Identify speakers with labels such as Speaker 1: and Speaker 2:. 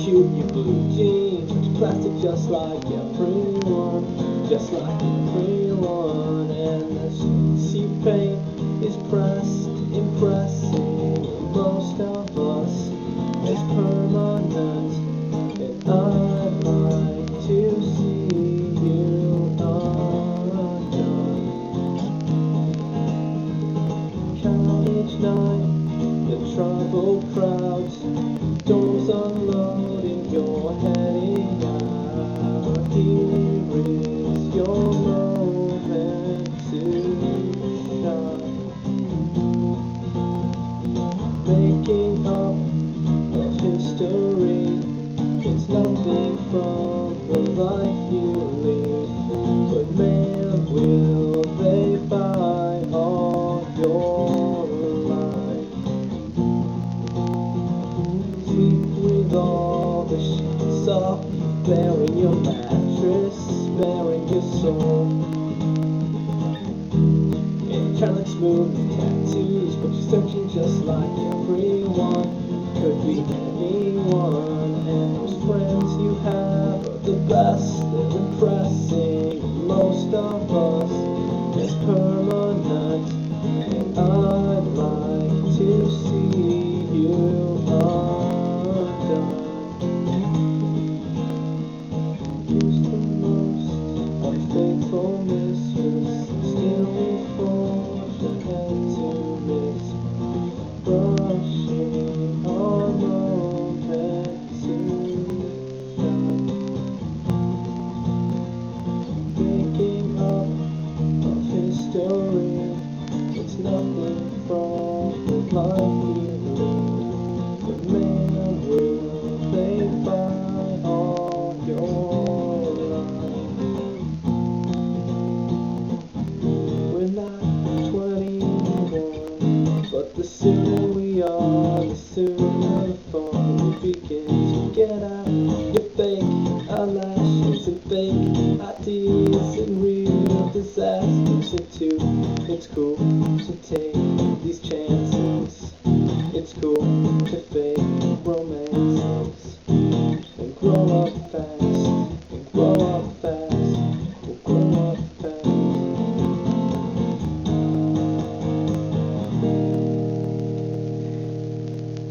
Speaker 1: cute new blue jeans, rich plastic just like everyone, just like everyone. And the sea paint is pressed, impressing most of us. It's permanent, and I'd like to see you undone. Count each night the troubled crowds, doors unloading, you're heading out. Here is your moment to shine. Making up of history, it's nothing from the life you live. But man, will they buy all your life? Sleep with all the sheets up, bearing your mattress, bearing your soul. Italic smooth tattoos, but you're searching just like everyone. Could be anyone, and those friends you have are the best. They're impressing most of us. It's permanent, and I'd like to see you undone. Used to most unfaithful mistress, still we forged ahead to miss, brushing our moment to shine. Making up of history, it's nothing from the life we live. But man, will they buy all your life? We're not 21, but the sooner we are, the sooner the fun begins. We get out your fake eyelashes and fake ideas and real disasters into. It's cool to take these chances. It's cool to fake